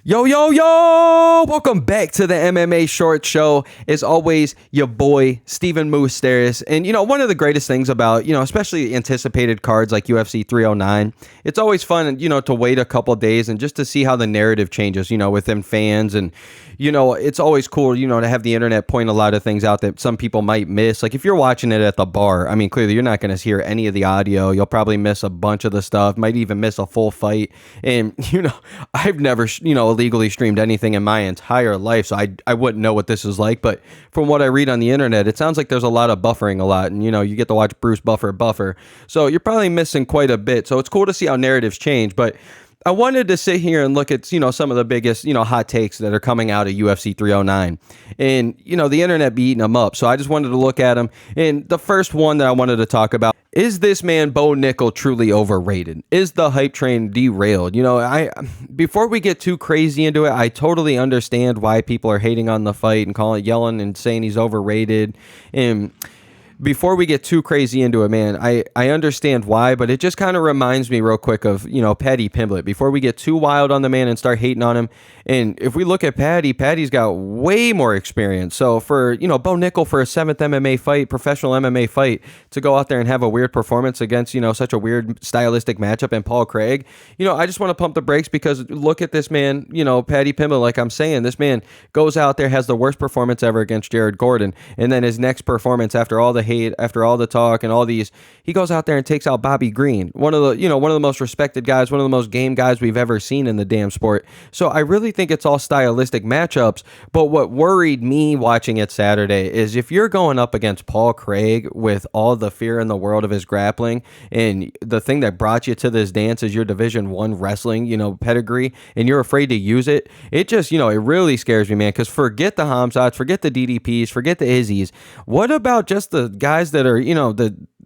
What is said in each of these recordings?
Yo, yo, yo! Welcome back to the MMA Short Show. As always, your boy, Steven Moustaris. And, one of the greatest things about, especially anticipated cards like UFC 309, it's always fun, to wait a couple days and just to see how the narrative changes, within fans. And, it's always cool, to have the internet point a lot of things out that some people might miss. Like if you're watching it at the bar, clearly you're not going to hear any of the audio. You'll probably miss a bunch of the stuff, might even miss a full fight. And, I've never, illegally streamed anything in my entire life, so I wouldn't know what this is like. But from what I read on the internet, it sounds like there's a lot of buffering a lot, and you get to watch Bruce buffer, so you're probably missing quite a bit. So it's cool to see how narratives change. But I wanted to sit here and look at some of the biggest hot takes that are coming out of UFC 309, and the internet be eating them up. So I just wanted to look at them. And the first one that I wanted to talk about: is this man Bo Nickal truly overrated? Is the hype train derailed? Before we get too crazy into it, I totally understand why people are hating on the fight and yelling and saying he's overrated. And before we get too crazy into it, man, I understand why, but it just kind of reminds me real quick of, Paddy Pimblett. Before we get too wild on the man and start hating on him, and if we look at Paddy's got way more experience. So for, Bo Nickal, for a 7th MMA fight, professional MMA fight, to go out there and have a weird performance against, such a weird stylistic matchup in Paul Craig, I just want to pump the brakes, because look at this man, Paddy Pimblett, like I'm saying, this man goes out there, has the worst performance ever against Jared Gordon, and then his next performance, after all the hate, after all the talk and all these, he goes out there and takes out Bobby Green, one of the most respected guys, one of the most game guys we've ever seen in the damn sport. So I really think it's all stylistic matchups. But what worried me watching it Saturday is if you're going up against Paul Craig with all the fear in the world of his grappling, and the thing that brought you to this dance is your Division I wrestling, pedigree, and you're afraid to use it, it just, it really scares me, man. Because forget the Hamzats, forget the DDPs, forget the Izzies. What about just the guys that are,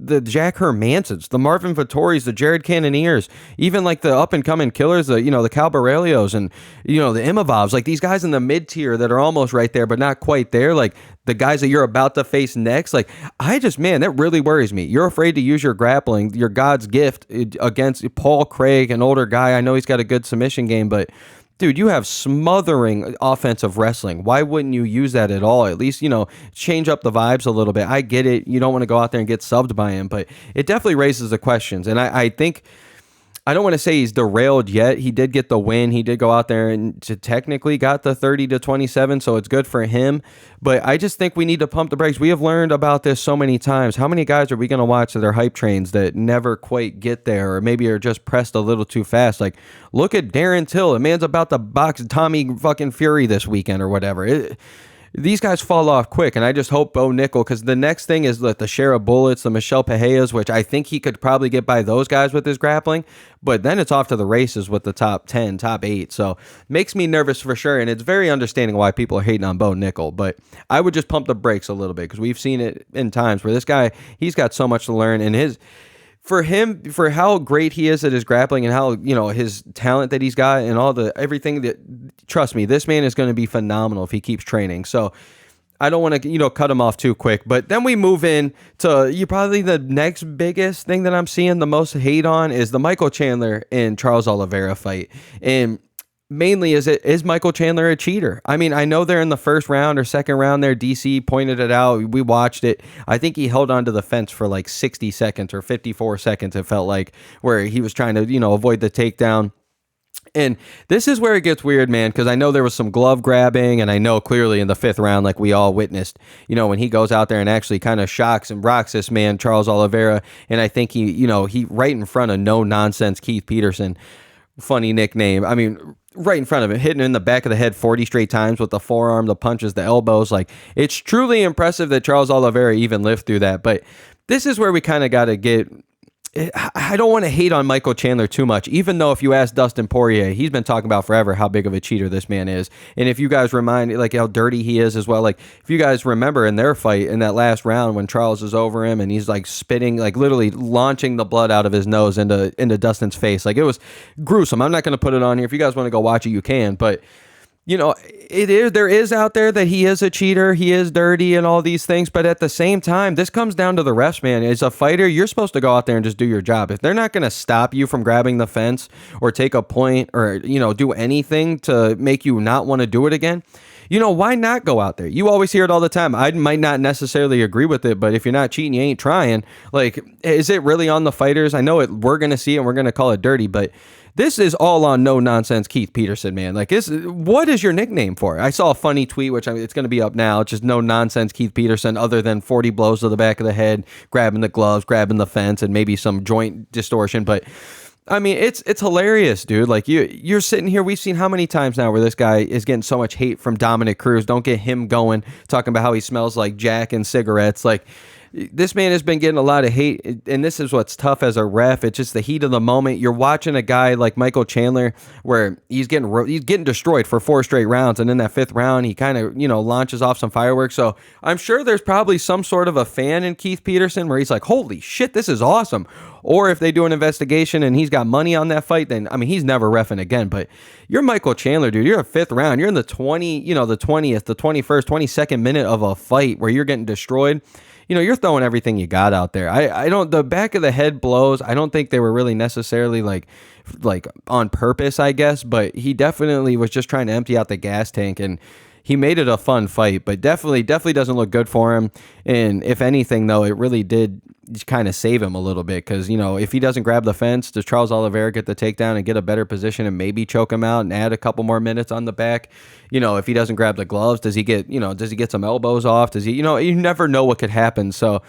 the Jack Hermansons, the Marvin Vittoris, the Jared Cannoniers, even like the up and coming killers, the Cal Borrelios and, the Imavovs, like these guys in the mid tier that are almost right there, but not quite there. Like the guys that you're about to face next. Like man, that really worries me. You're afraid to use your grappling, your God's gift, against Paul Craig, an older guy. I know he's got a good submission game, but dude, you have smothering offensive wrestling. Why wouldn't you use that at all? At least, change up the vibes a little bit. I get it. You don't want to go out there and get subbed by him, but it definitely raises the questions. And I think, I don't want to say he's derailed yet. He did get the win. He did go out there and technically got the 30-27, so it's good for him. But I just think we need to pump the brakes. We have learned about this so many times. How many guys are we going to watch that are hype trains that never quite get there, or maybe are just pressed a little too fast? Like, look at Darren Till. The man's about to box Tommy fucking Fury this weekend or whatever. These guys fall off quick, and I just hope Bo Nickal, because the next thing is the Shara Bullets, the Michelle Pejeas, which I think he could probably get by those guys with his grappling, but then it's off to the races with the top 10, top 8, so makes me nervous for sure, and it's very understanding why people are hating on Bo Nickal, but I would just pump the brakes a little bit, because we've seen it in times where this guy, he's got so much to learn, and for him, for how great he is at his grappling and how, his talent that he's got and everything that, trust me, this man is going to be phenomenal if he keeps training. So I don't want to, cut him off too quick. But then we move in to probably the next biggest thing that I'm seeing the most hate on is the Michael Chandler and Charles Oliveira fight. And mainly, is Michael Chandler a cheater? I know they're in the first round or second round there. DC pointed it out. We watched it. I think he held onto the fence for like 60 seconds or 54 seconds, it felt like, where he was trying to, avoid the takedown. And this is where it gets weird, man, because I know there was some glove grabbing, and I know clearly in the 5th round, like we all witnessed, when he goes out there and actually kind of shocks and rocks this man, Charles Oliveira, and I think he right in front of no-nonsense Keith Peterson, funny nickname, right in front of him, hitting him in the back of the head 40 straight times with the forearm, the punches, the elbows. Like, it's truly impressive that Charles Oliveira even lived through that. But this is where we kind of got to get, I don't want to hate on Michael Chandler too much, even though if you ask Dustin Poirier, he's been talking about forever how big of a cheater this man is. And if you guys remind, like, how dirty he is as well, like, if you guys remember in their fight in that last round when Charles is over him and he's like spitting, like literally launching the blood out of his nose into Dustin's face, like, it was gruesome. I'm not going to put it on here. If you guys want to go watch it, you can. But there is out there that he is a cheater, he is dirty and all these things, but at the same time, this comes down to the refs, man. As a fighter, you're supposed to go out there and just do your job. If they're not going to stop you from grabbing the fence or take a point or, do anything to make you not want to do it again, why not go out there? You always hear it all the time. I might not necessarily agree with it, but if you're not cheating, you ain't trying. Like, is it really on the fighters? I know it. We're going to see it and we're going to call it dirty, but this is all on no nonsense Keith Peterson, man. Like, what is your nickname for? I saw a funny tweet, which it's going to be up now. It's just no nonsense Keith Peterson, other than 40 blows to the back of the head, grabbing the gloves, grabbing the fence, and maybe some joint distortion. But I mean, it's hilarious, dude. Like, you're sitting here. We've seen how many times now where this guy is getting so much hate from Dominic Cruz. Don't get him going, talking about how he smells like Jack and cigarettes. Like, this man has been getting a lot of hate, and this is what's tough as a ref. It's just the heat of the moment. You're watching a guy like Michael Chandler where he's getting destroyed for 4 straight rounds, and in that 5th round, he kind of, launches off some fireworks. So I'm sure there's probably some sort of a fan in Keith Peterson where he's like, holy shit, this is awesome. Or if they do an investigation and he's got money on that fight, then, I mean, he's never reffing again. But you're Michael Chandler, dude. You're a 5th round. You're in the 20th, the 20th, the 21st, 22nd minute of a fight where you're getting destroyed. You're throwing everything you got out there. The back of the head blows, I don't think they were really necessarily like on purpose, I guess, but he definitely was just trying to empty out the gas tank, and he made it a fun fight, but definitely doesn't look good for him. And if anything, though, it really did kind of save him a little bit, because, if he doesn't grab the fence, does Charles Oliveira get the takedown and get a better position and maybe choke him out and add a couple more minutes on the back? If he doesn't grab the gloves, does he get some elbows off? Does he, you never know what could happen. So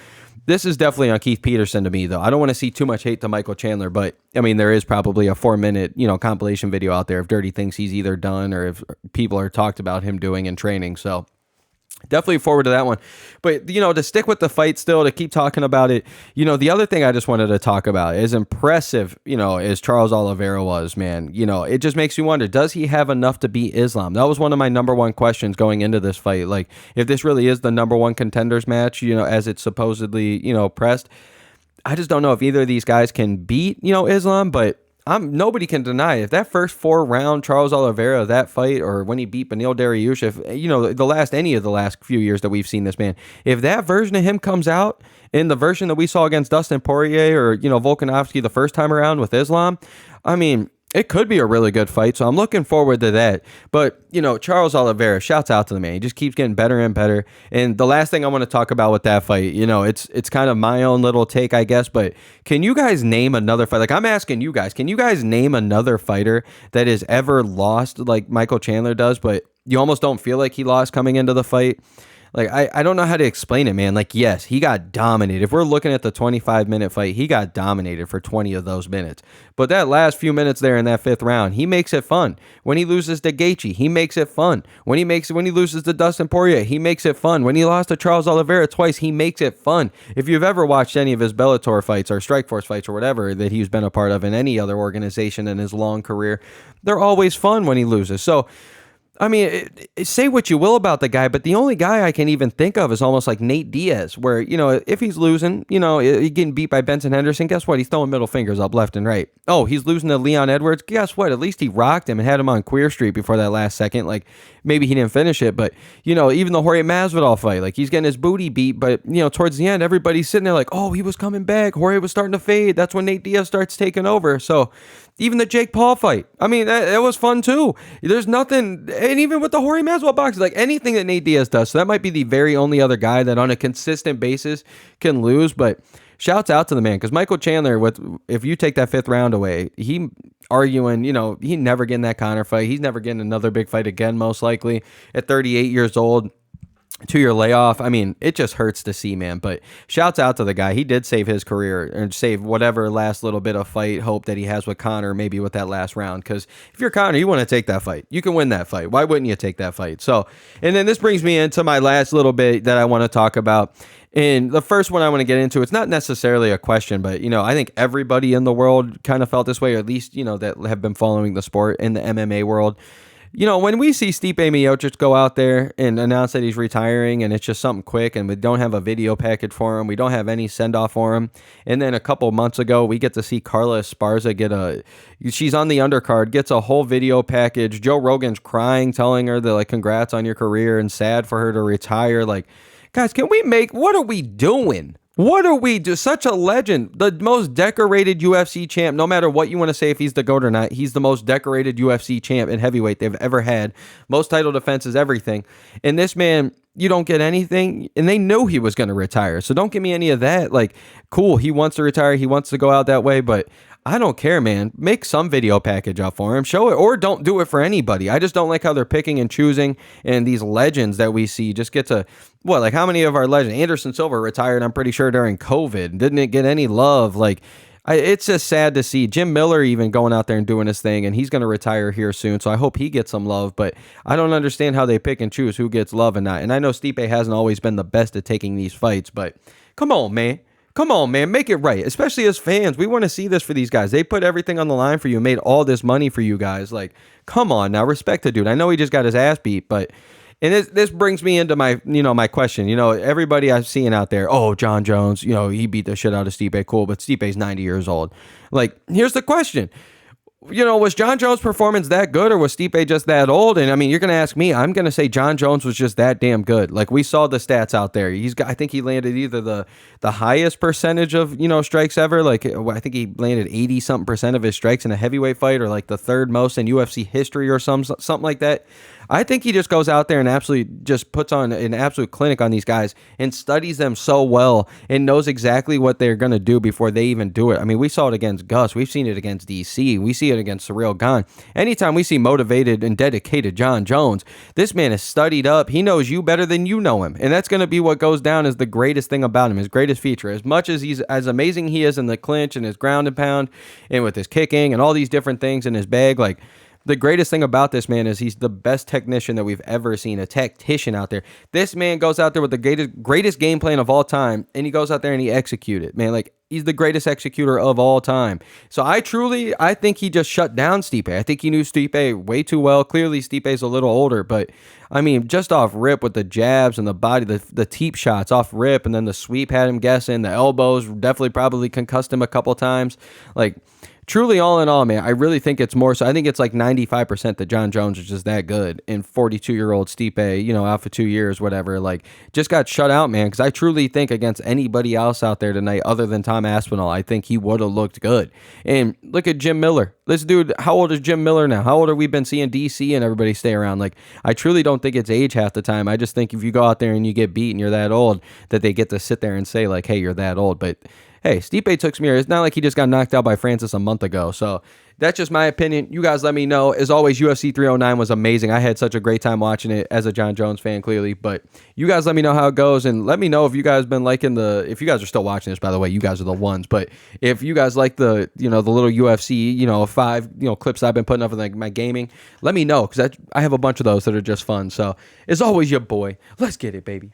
this is definitely on Keith Peterson to me, though. I don't want to see too much hate to Michael Chandler, but I mean, there is probably a 4-minute, compilation video out there of dirty things he's either done or if people are talked about him doing in training. So definitely forward to that one. But, to stick with the fight still, to keep talking about it, the other thing I just wanted to talk about, as impressive, as Charles Oliveira was, man, it just makes you wonder, does he have enough to beat Islam? That was one of my number one questions going into this fight. Like, if this really is the number one contenders match, as it's supposedly, pressed, I just don't know if either of these guys can beat, Islam, but nobody can deny it. If that first 4-round Charles Oliveira, that fight, or when he beat Beneil Dariush, if any of the last few years that we've seen this man, if that version of him comes out in the version that we saw against Dustin Poirier or Volkanovski the first time around with Islam, I mean, it could be a really good fight, so I'm looking forward to that. But, Charles Oliveira, shouts out to the man. He just keeps getting better and better. And the last thing I want to talk about with that fight, it's kind of my own little take, I guess, but can you guys name another fight? Like, I'm asking you guys, can you guys name another fighter that has ever lost like Michael Chandler does, but you almost don't feel like he lost coming into the fight? Like, I don't know how to explain it, man. Like, yes, he got dominated. If we're looking at the 25-minute fight, he got dominated for 20 of those minutes. But that last few minutes there in that 5th round, he makes it fun. When he loses to Gaethje, he makes it fun. When he loses to Dustin Poirier, he makes it fun. When he lost to Charles Oliveira twice, he makes it fun. If you've ever watched any of his Bellator fights or Strikeforce fights or whatever that he's been a part of in any other organization in his long career, they're always fun when he loses. So, I mean, say what you will about the guy, but the only guy I can even think of is almost like Nate Diaz, where, if he's losing, he's getting beat by Benson Henderson, guess what? He's throwing middle fingers up left and right. Oh, he's losing to Leon Edwards. Guess what? At least he rocked him and had him on Queer Street before that last second. Like, maybe he didn't finish it, but, even the Jorge Masvidal fight, like, he's getting his booty beat, but, towards the end, everybody's sitting there like, oh, he was coming back. Jorge was starting to fade. That's when Nate Diaz starts taking over. So, even the Jake Paul fight, I mean, that was fun too. There's nothing, and even with the Jorge Masvidal boxing, like anything that Nate Diaz does, so that might be the very only other guy that on a consistent basis can lose. But shouts out to the man, because Michael Chandler, if you take that 5th round away, he arguing, he never getting that Conor fight. He's never getting another big fight again, most likely at 38 years old. 2-year layoff. I mean, it just hurts to see, man. But shouts out to the guy. He did save his career and save whatever last little bit of fight hope that he has with Conor, maybe with that last round. Because if you're Conor, you want to take that fight. You can win that fight. Why wouldn't you take that fight? So, and then this brings me into my last little bit that I want to talk about. And the first one I want to get into, it's not necessarily a question, but, I think everybody in the world kind of felt this way, or at least, that have been following the sport in the MMA world. when we see Stipe Miocic go out there and announce that he's retiring and it's just something quick and we don't have a video package for him, we don't have any send-off for him, and then a couple months ago, we get to see Carla Esparza she's on the undercard, gets a whole video package. Joe Rogan's crying, telling her that, like, congrats on your career and sad for her to retire. Like, guys, what are we doing? What are we do? Such a legend, the most decorated UFC champ. No matter what you want to say, if he's the GOAT or not, he's the most decorated UFC champ in heavyweight they've ever had. Most title defenses, everything. And this man, you don't get anything. And they knew he was going to retire, so don't give me any of that. Like, cool, he wants to retire, he wants to go out that way, but I don't care, man. Make some video package up for him. Show it, or don't do it for anybody. I just don't like how they're picking and choosing, and these legends that we see just get to, like how many of our legends? Anderson Silva retired, I'm pretty sure, during COVID. Didn't get any love. Like, it's just sad to see Jim Miller even going out there and doing his thing, and he's going to retire here soon, so I hope he gets some love, but I don't understand how they pick and choose who gets love and not. And I know Stipe hasn't always been the best at taking these fights, but come on, man. Come on, man, make it right. Especially as fans, we want to see this for these guys. They put everything on the line for you, made all this money for you guys. Like, come on now, respect the dude. I know he just got his ass beat, but and this brings me into my my question. Everybody I've seen out there, oh, John Jones, he beat the shit out of Stipe, cool, but Stipe's 90 years old. Like, here's the question. Was John Jones' performance that good, or was Stipe just that old? And I mean, you're going to ask me, I'm going to say John Jones was just that damn good. Like, we saw the stats out there. I think he landed either the highest percentage of, strikes ever. Like, I think he landed 80-something% of his strikes in a heavyweight fight, or like the third most in UFC history or something like that. I think he just goes out there and absolutely just puts on an absolute clinic on these guys and studies them so well and knows exactly what they're going to do before they even do it. I mean, we saw it against Gus. We've seen it against DC. We see it against Ciryl Gane. Anytime we see motivated and dedicated John Jones, this man is studied up. He knows you better than you know him. And that's going to be what goes down as the greatest thing about him, his greatest feature. As much as he's as amazing he is in the clinch and his ground and pound and with his kicking and all these different things in his bag, like, the greatest thing about this man is he's the best technician that we've ever seen, a tactician out there. This man goes out there with the greatest game plan of all time, and he goes out there and he executes it, man. Like, he's the greatest executor of all time. So I think he just shut down Stipe. I think he knew Stipe way too well. Clearly, Stipe's a little older, but I mean, just off rip with the jabs and the body, the teep shots off rip, and then the sweep had him guessing. The elbows definitely probably concussed him a couple times. Like, truly, all in all, man, I really think it's more so. I think it's like 95% that John Jones is just that good. And 42-year-old Stipe, out for 2 years, whatever, like, just got shut out, man. Because I truly think against anybody else out there tonight other than Tom Aspinall, I think he would have looked good. And look at Jim Miller. This dude, how old is Jim Miller now? How old have we been seeing DC and everybody stay around? Like, I truly don't think it's age half the time. I just think if you go out there and you get beat and you're that old, that they get to sit there and say, like, hey, you're that old. But hey, Stipe took some years. It's not like he just got knocked out by Francis a month ago. So that's just my opinion. You guys let me know. As always, UFC 309 was amazing. I had such a great time watching it as a John Jones fan, clearly. But you guys let me know how it goes, and let me know if you guys been liking if you guys are still watching this, by the way, you guys are the ones. But if you guys like the little UFC, 5, clips I've been putting up of like my gaming, let me know, because I have a bunch of those that are just fun. So as always, your boy. Let's get it, baby.